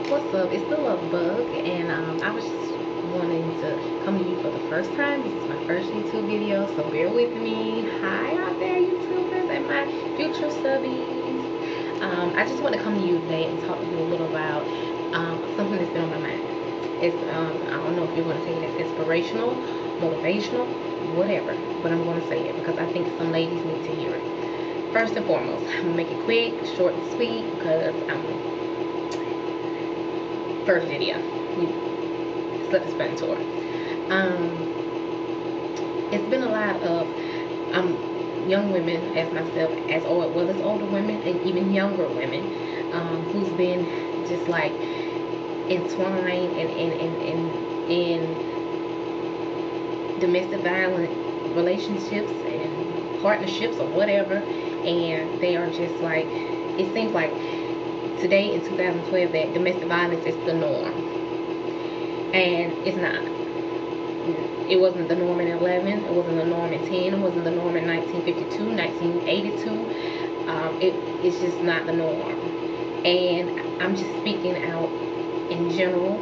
What's up? It's the Love Bug, and I was just wanting to come to you for the first time. This is my first YouTube video, so bear with me. Hi out there, YouTubers and my future subbies. I just want to come to you today and talk to you a little about something that's been on my mind. It's I don't know if you're going to take it as inspirational, motivational, whatever, but I'm going to say it because I think some ladies need to hear it. First and foremost, I'm gonna make it quick, short, and sweet because I'm first video. Self-explanatory. It's been a lot of young women as myself, as well as older women and even younger women, who's been just like entwined in domestic violent relationships and partnerships or whatever, and they are just like, it seems like today in 2012 that domestic violence is the norm, and it's not. It wasn't the norm in 11, it wasn't the norm in 10, it wasn't the norm in 1952, 1982. It's just not the norm, and I'm just speaking out in general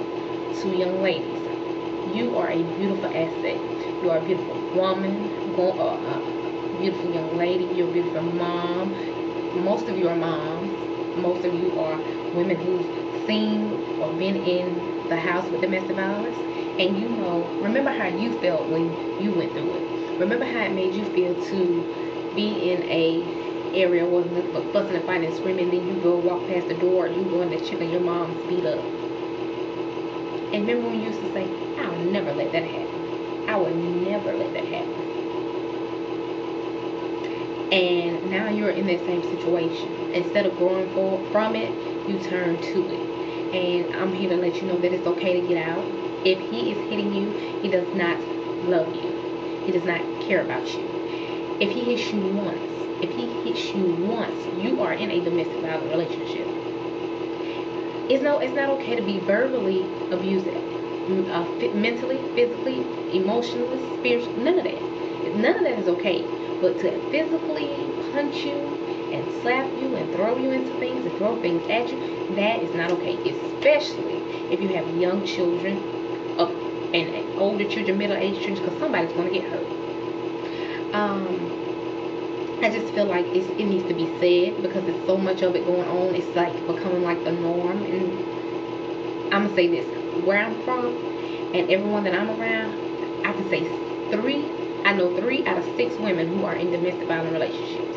to young ladies. You are a beautiful asset. You are a beautiful woman, a beautiful young lady. You're a beautiful mom. Most of you are moms. Most of you are women who've seen or been in the house with domestic violence, and you know, remember how you felt when you went through it. Remember how it made you feel to be in a area where fussing and fighting and screaming, then you go walk past the door, you go in there checking your mom's beat up. And remember when you used to say, I'll never let that happen. I will never let that happen. And now you're in that same situation. Instead of growing from it, you turn to it. And I'm here to let you know that it's okay to get out. If he is hitting you, he does not love you. He does not care about you. If he hits you once, you are in a domestic violence relationship. It's not okay to be verbally abused, mentally, physically, emotionally, spiritually. None of that is okay. But to physically punch you and slap you and throw you into things and throw things at you, that is not okay. Especially if you have young children and older children, middle-aged children, because somebody's going to get hurt. I just feel like it needs to be said because there's so much of it going on. It's like becoming like the norm. And I'm going to say this. Where I'm from and everyone that I'm around, I can say I know 3 out of 6 women who are in domestic violent relationships.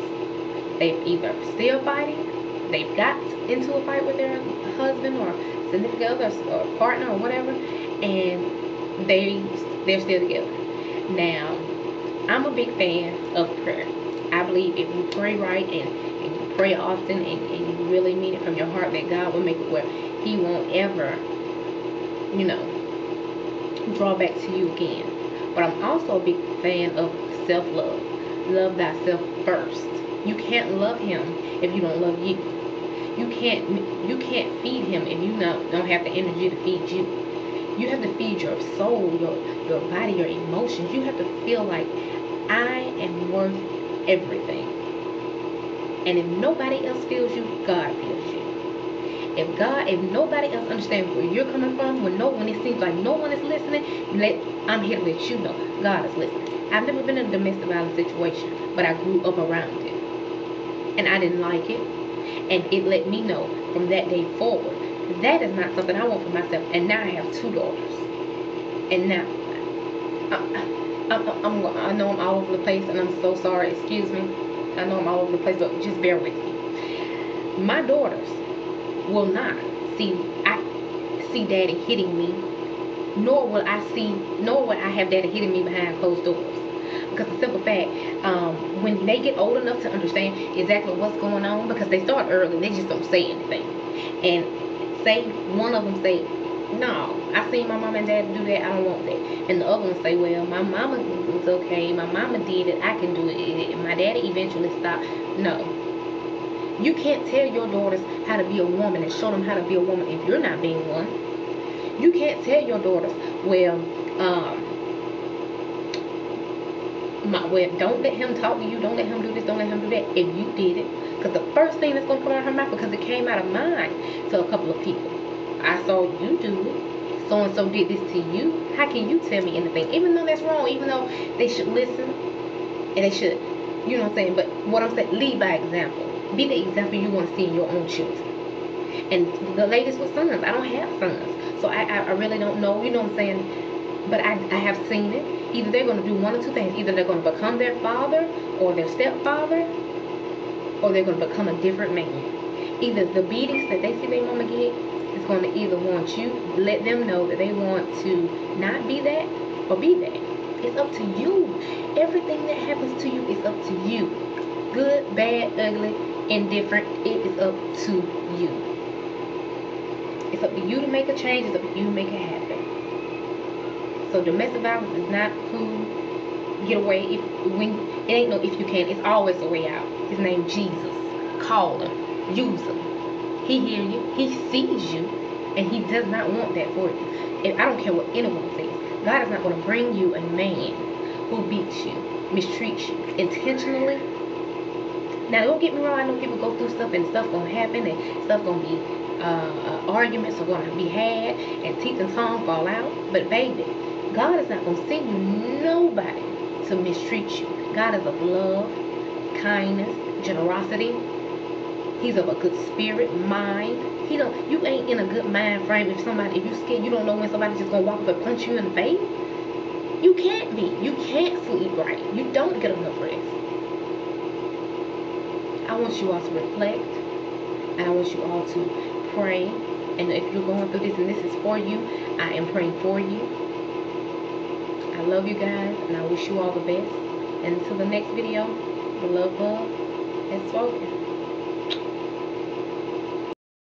They've either still fighting, they've got into a fight with their husband or significant other or partner or whatever, and they're still together. Now, I'm a big fan of prayer. I believe if you pray right and you pray often and you really mean it from your heart, that God will make it where he won't ever, draw back to you again. But I'm also a big fan of self-love. Love thyself first. You can't love him if you don't love you. You can't feed him if you don't have the energy to feed you. You have to feed your soul, your body, your emotions. You have to feel like I am worth everything. And if nobody else feels you, God feels you. If nobody else understands where you're coming from, when it seems like no one is listening, I'm here to let you know God is listening. I've never been in a domestic violence situation, but I grew up around it, and I didn't like it, and it let me know from that day forward that is not something I want for myself. And now I have 2 daughters, and now I know I'm all over the place, and I'm so sorry. Excuse me. I know I'm all over the place, but just bear with me. My daughters will not see daddy hitting me, nor will I have daddy hitting me behind closed doors. Because the simple fact, when they get old enough to understand exactly what's going on, because they start early, they just don't say anything. And say one of them say, no, I seen my mom and dad do that, I don't want that. And the other one say, well, my mama was okay, my mama did it, I can do it, my daddy eventually stopped. No. You can't tell your daughters how to be a woman and show them how to be a woman if you're not being one. You can't tell your daughters, well, don't let him talk to you, don't let him do this, don't let him do that, if you did it. Because the first thing that's going to come out of her mouth, because it came out of mine to a couple of people, I saw you do it. So and so did this to you. How can you tell me anything? Even though that's wrong, even though they should listen and they should, you know what I'm saying? But what I'm saying, lead by example. Be the example you want to see in your own children. And the ladies with sons, I don't have sons, so I really don't know, you know what I'm saying? But I have seen it. Either they're going to do one or two things. Either they're going to become their father or their stepfather, or they're going to become a different man. Either the beatings that they see their mama get is going to either want you, let them know that they want to not be that or be that. It's up to you. Everything that happens to you is up to you. Good, bad, ugly, indifferent, it is up to you. It's up to you to make a change. It's up to you to make it happen. So domestic violence is not cool. Get away. It ain't no if you can. It's always a way out. His name Jesus. Call him. Use him. He hears you. He sees you. And he does not want that for you. And I don't care what anyone says. God is not going to bring you a man who beats you, mistreats you intentionally. Now don't get me wrong. I know people go through stuff and stuff going to happen and stuff going to be arguments are going to be had and teeth and tongue fall out. But baby, God is not going to send you nobody to mistreat you. God is of love, kindness, generosity. He's of a good spirit, mind. You ain't in a good mind frame if you scared, you don't know when somebody's just gonna walk up and punch you in the face. You can't be. You can't sleep right. You don't get enough rest. I want you all to reflect, and I want you all to pray. And if you're going through this and this is for you, I am praying for you. I love you guys, and I wish you all the best. And until the next video, the love has spoken.